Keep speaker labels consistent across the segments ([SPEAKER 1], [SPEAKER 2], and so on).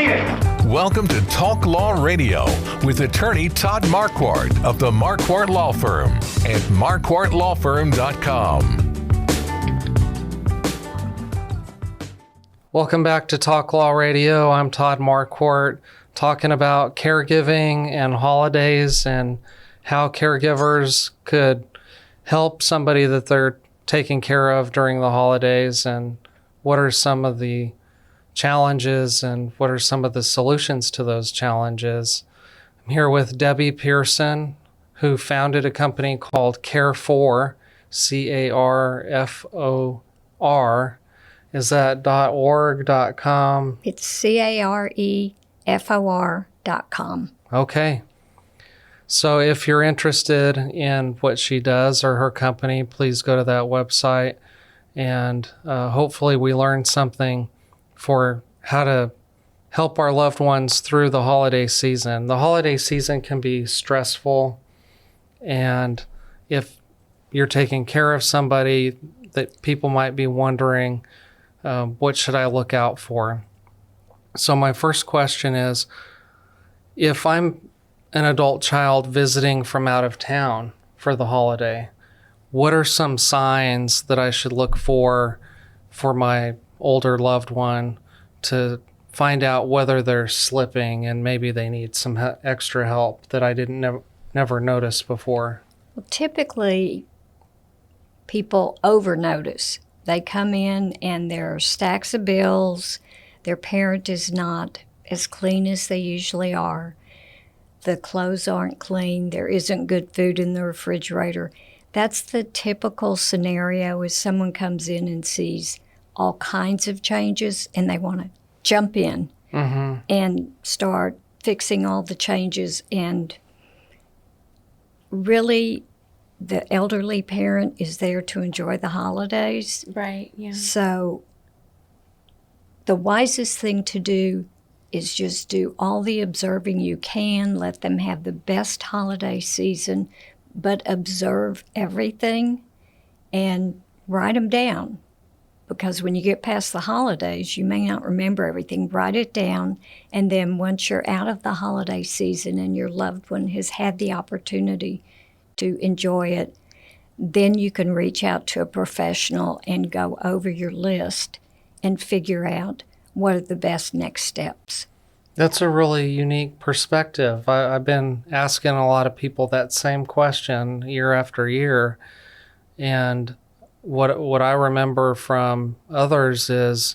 [SPEAKER 1] seen it.
[SPEAKER 2] Welcome to Talk Law Radio with attorney Todd Marquardt of the Marquardt Law Firm at marquardtlawfirm.com.
[SPEAKER 3] Welcome back to Talk Law Radio. I'm Todd Marquardt, talking about caregiving and holidays and how caregivers could help somebody that they're taking care of during the holidays, and what are some of the challenges and what are some of the solutions to those challenges. I'm here with Debbie Pearson, who founded a company called Care4, C-A-R-F-O-R. Is that .org, .com?
[SPEAKER 4] It's carefor.com.
[SPEAKER 3] Okay. So if you're interested in what she does or her company, please go to that website, and hopefully we learn something for how to help our loved ones through the holiday season. The holiday season can be stressful, and if you're taking care of somebody, that people might be wondering, what should I look out for? So my first question is, if I'm an adult child visiting from out of town for the holiday, what are some signs that I should look for my older loved one to find out whether they're slipping and maybe they need some extra help that I didn't never notice before?
[SPEAKER 4] Well, typically, people overnotice. They come in and there are stacks of bills. Their parent is not as clean as they usually are. The clothes aren't clean. There isn't good food in the refrigerator. That's the typical scenario, is someone comes in and sees all kinds of changes and they want to jump in and start fixing all the changes. And really, the elderly parent is there to enjoy the holidays.
[SPEAKER 5] Right, yeah.
[SPEAKER 4] So the wisest thing to do is just do all the observing you can, let them have the best holiday season, but observe everything and write them down. Because when you get past the holidays, you may not remember everything. Write it down, and then once you're out of the holiday season and your loved one has had the opportunity to enjoy it, then you can reach out to a professional and go over your list and figure out what are the best next steps.
[SPEAKER 3] That's a really unique perspective. I've been asking a lot of people that same question year after year, and what I remember from others is,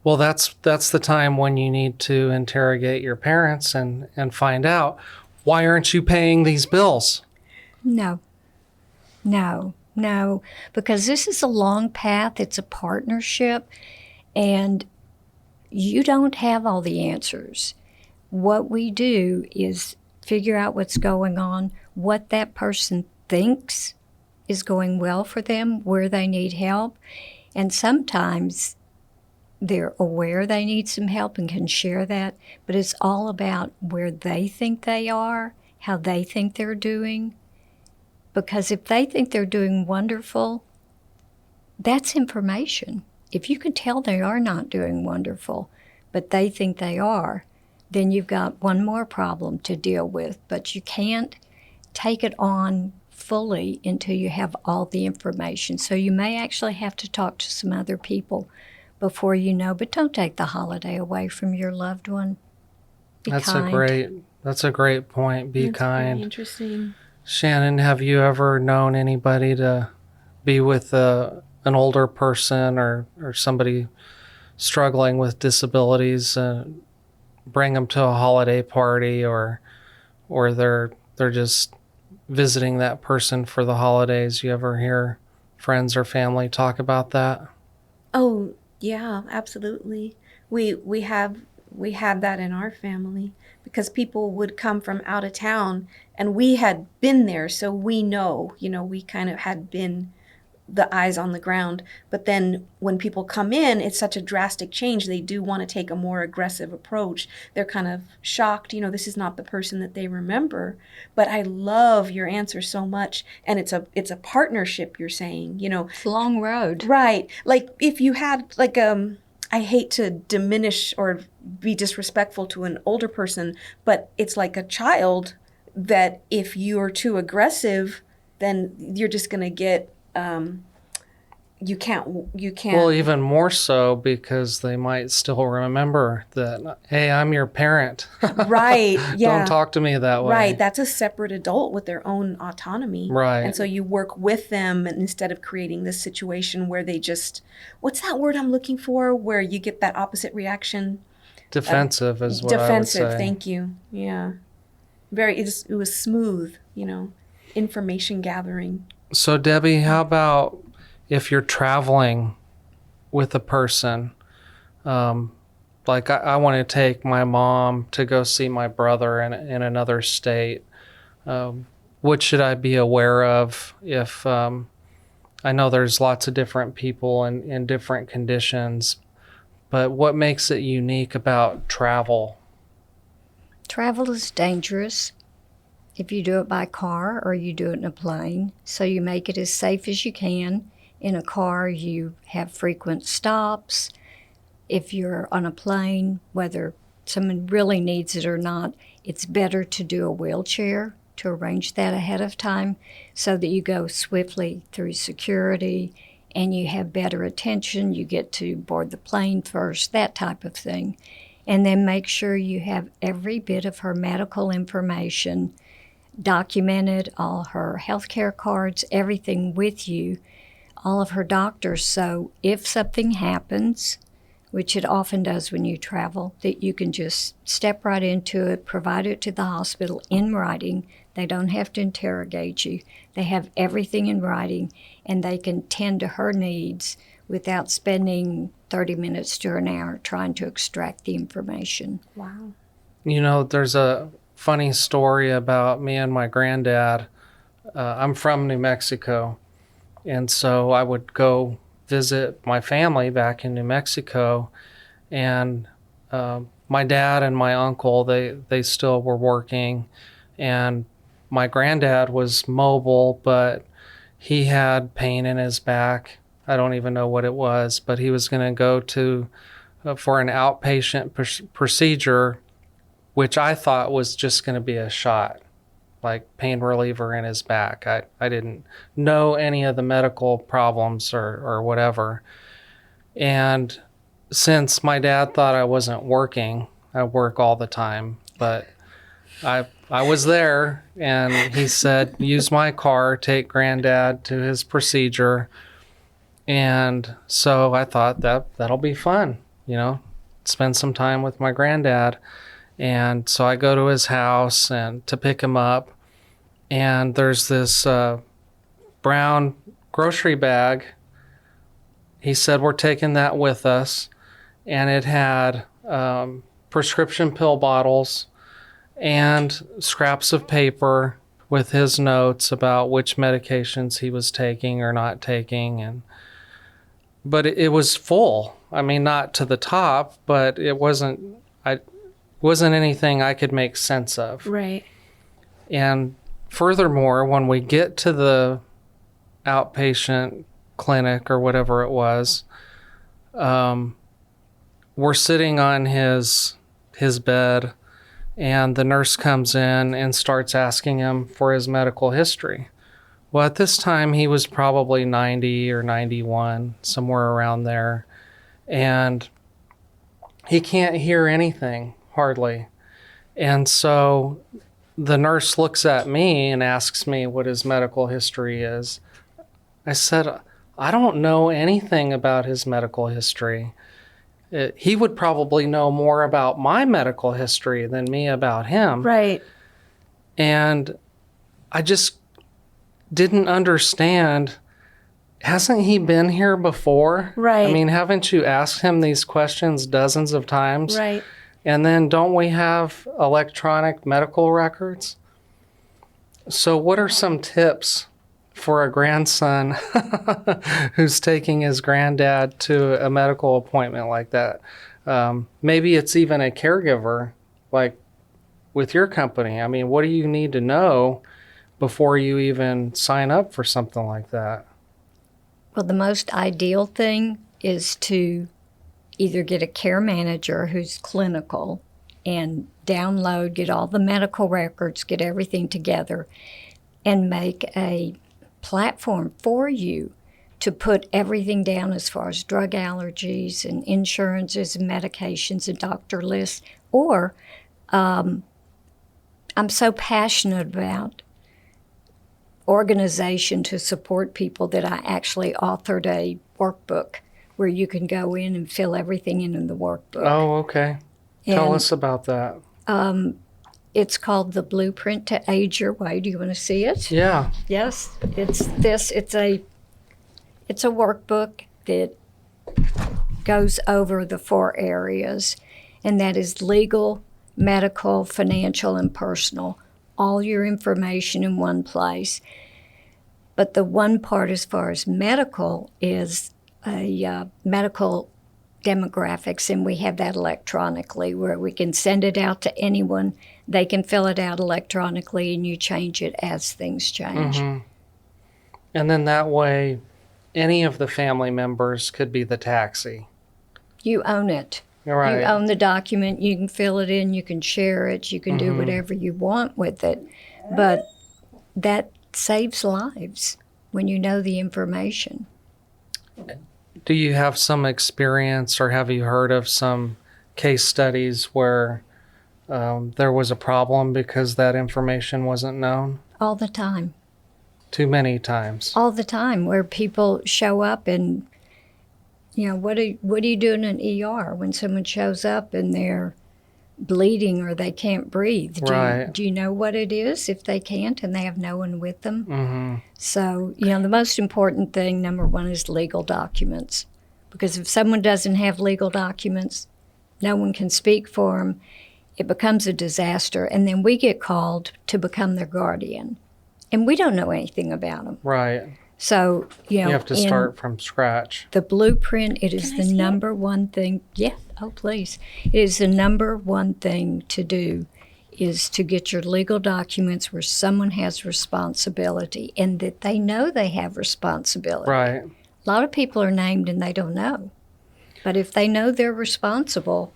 [SPEAKER 3] well, that's the time when you need to interrogate your parents and find out, why aren't you paying these bills?
[SPEAKER 4] No, because this is a long path. It's a partnership, and you don't have all the answers. What we do is figure out what's going on, what that person thinks is going well for them, where they need help. And sometimes they're aware they need some help and can share that, but it's all about where they think they are, how they think they're doing. Because if they think they're doing wonderful, that's information. If you can tell they are not doing wonderful, but they think they are, then you've got one more problem to deal with. But you can't take it on fully until you have all the information. So you may actually have to talk to some other people before you know, but don't take the holiday away from your loved one. Be kind.
[SPEAKER 3] That's a great point. Be kind.
[SPEAKER 5] Very interesting.
[SPEAKER 3] Shannon, have you ever known anybody to be with an older person or somebody struggling with disabilities, bring them to a holiday party, or they're just visiting that person for the holidays? You ever hear friends or family talk about that?
[SPEAKER 5] Oh, yeah, absolutely. We had that in our family, because people would come from out of town and we had been there, so we know, we kind of had been the eyes on the ground. But then when people come in, it's such a drastic change. They do want to take a more aggressive approach. They're kind of shocked, this is not the person that they remember. But I love your answer so much. And it's a partnership, you're saying,
[SPEAKER 4] It's a long road.
[SPEAKER 5] Right. Like if you had I hate to diminish or be disrespectful to an older person, but it's like a child that if you are too aggressive, then you're just going to get, you can't.
[SPEAKER 3] Well, even more so because they might still remember that, hey, I'm your parent.
[SPEAKER 5] Right. Yeah.
[SPEAKER 3] Don't talk to me that way.
[SPEAKER 5] Right. That's a separate adult with their own autonomy.
[SPEAKER 3] Right.
[SPEAKER 5] And so you work with them instead of creating this situation where they just, what's that word I'm looking for? Where you get that opposite reaction.
[SPEAKER 3] Defensive is what I would say.
[SPEAKER 5] Defensive. Thank you. Yeah. It was smooth, information gathering.
[SPEAKER 3] So, Debbie, how about if you're traveling with a person, like I want to take my mom to go see my brother in another state, what should I be aware of if I know there's lots of different people in different conditions, but what makes it unique about travel?
[SPEAKER 4] Travel is dangerous if you do it by car or you do it in a plane, so you make it as safe as you can. In a car, you have frequent stops. If you're on a plane, whether someone really needs it or not, it's better to do a wheelchair, to arrange that ahead of time so that you go swiftly through security and you have better attention. You get to board the plane first, that type of thing. And then make sure you have every bit of her medical information documented, all her healthcare cards, everything with you, all of her doctors. So if something happens, which it often does when you travel, that you can just step right into it, provide it to the hospital in writing. They don't have to interrogate you. They have everything in writing, and they can tend to her needs without spending 30 minutes to an hour trying to extract the information.
[SPEAKER 5] Wow.
[SPEAKER 3] There's a funny story about me and my granddad. I'm from New Mexico, and so I would go visit my family back in New Mexico, and my dad and my uncle, they still were working, and my granddad was mobile, but he had pain in his back. I don't even know what it was, but he was going to go to for an outpatient procedure, which I thought was just going to be a shot, like pain reliever in his back. I didn't know any of the medical problems or whatever. And since my dad thought I wasn't working, I work all the time, but I was there, and he said, use my car, take granddad to his procedure. And so I thought that'll be fun, spend some time with my granddad. And so I go to his house and to pick him up, and there's this brown grocery bag. He said, we're taking that with us. And it had prescription pill bottles and scraps of paper with his notes about which medications he was taking or not taking. But it was full. I mean, not to the top, but it wasn't anything I could make sense of.
[SPEAKER 5] Right.
[SPEAKER 3] And furthermore, when we get to the outpatient clinic or whatever it was, we're sitting on his bed, and the nurse comes in and starts asking him for his medical history. Well, at this time, he was probably 90 or 91, somewhere around there. And he can't hear anything, hardly. And so the nurse looks at me and asks me what his medical history is. I said, I don't know anything about his medical history. He would probably know more about my medical history than me about him.
[SPEAKER 5] Right.
[SPEAKER 3] And I just didn't understand. Hasn't he been here before?
[SPEAKER 5] Right.
[SPEAKER 3] I mean, haven't you asked him these questions dozens of times?
[SPEAKER 5] Right.
[SPEAKER 3] And then don't we have electronic medical records? So what are some tips for a grandson who's taking his granddad to a medical appointment like that? Maybe it's even a caregiver, like with your company. I mean, what do you need to know before you even sign up for something like that?
[SPEAKER 4] Well, the most ideal thing is to either get a care manager who's clinical and download, get all the medical records, get everything together, and make a platform for you to put everything down as far as drug allergies and insurances and medications and doctor lists. Or I'm so passionate about organization to support people that I actually authored a workbook where you can go in and fill everything in the workbook.
[SPEAKER 3] Oh, okay. Tell us about that.
[SPEAKER 4] It's called The Blueprint to Age Your Way. Do you want to see it?
[SPEAKER 3] Yeah.
[SPEAKER 4] Yes. It's a workbook that goes over the 4 areas, and that is legal, medical, financial, and personal. All your information in one place. But the one part as far as medical is a medical demographics, and we have that electronically where we can send it out to anyone. They can fill it out electronically, and you change it as things change.
[SPEAKER 3] Mm-hmm. And then that way, any of the family members could be the taxi.
[SPEAKER 4] You own it.
[SPEAKER 3] Right.
[SPEAKER 4] You own the document. You can fill it in. You can share it. You can do whatever you want with it. But that saves lives when you know the information.
[SPEAKER 3] Do you have some experience, or have you heard of some case studies where there was a problem because that information wasn't known?
[SPEAKER 4] All the time.
[SPEAKER 3] Too many times.
[SPEAKER 4] All the time, where people show up and, you know, what do you do in an ER when someone shows up and they're bleeding or they can't breathe? Do you know what it is if they can't and they have no one with them?
[SPEAKER 3] Mm-hmm.
[SPEAKER 4] So, you know, the most important thing, number one, is legal documents. Because if someone doesn't have legal documents, no one can speak for them. It becomes a disaster. And then we get called to become their guardian. And we don't know anything about them.
[SPEAKER 3] Right.
[SPEAKER 4] So, you know,
[SPEAKER 3] you have to start from scratch.
[SPEAKER 4] The blueprint, it is the number one thing. Yeah, oh, please. It is the number one thing to do is to get your legal documents where someone has responsibility and that they know they have responsibility.
[SPEAKER 3] Right.
[SPEAKER 4] A lot of people are named and they don't know. But if they know they're responsible,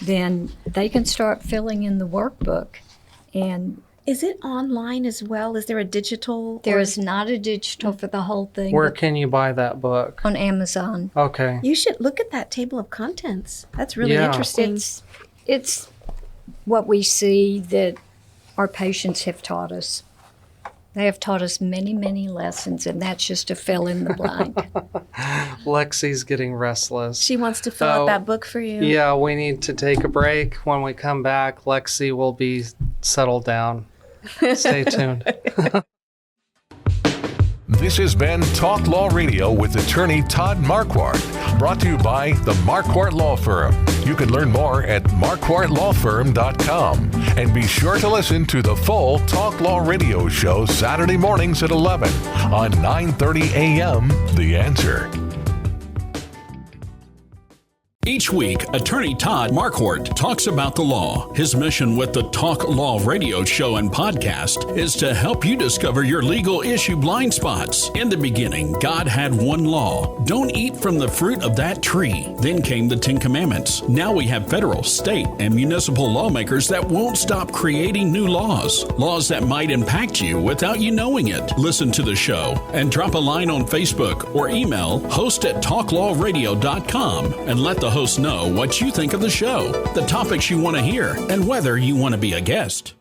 [SPEAKER 4] then they can start filling in the workbook. And
[SPEAKER 5] is it online as well? Is there a digital?
[SPEAKER 4] There is not a digital for the whole thing.
[SPEAKER 3] Where can you buy that book?
[SPEAKER 4] On Amazon.
[SPEAKER 3] Okay.
[SPEAKER 5] You should look at that table of contents. That's really interesting.
[SPEAKER 4] It's what we see that our patients have taught us. They have taught us many, many lessons, and that's just to fill in the blank.
[SPEAKER 3] Lexi's getting restless.
[SPEAKER 5] She wants to fill out that book for you.
[SPEAKER 3] Yeah, we need to take a break. When we come back, Lexi will be settled down. Stay tuned.
[SPEAKER 2] This has been Talk Law Radio with attorney Todd Marquardt, brought to you by the Marquardt Law Firm. You can learn more at marquardtlawfirm.com. And be sure to listen to the full Talk Law Radio show Saturday mornings at 11 on 9:30 a.m. The Answer.
[SPEAKER 1] Each week, attorney Todd Marquardt talks about the law. His mission with the Talk Law Radio show and podcast is to help you discover your legal issue blind spots. In the beginning, God had one law. Don't eat from the fruit of that tree. Then came the 10 Commandments. Now we have federal, state, and municipal lawmakers that won't stop creating new laws. Laws that might impact you without you knowing it. Listen to the show and drop a line on Facebook or email host@talklawradio.com and let the host know what you think of the show, the topics you want to hear, and whether you want to be a guest.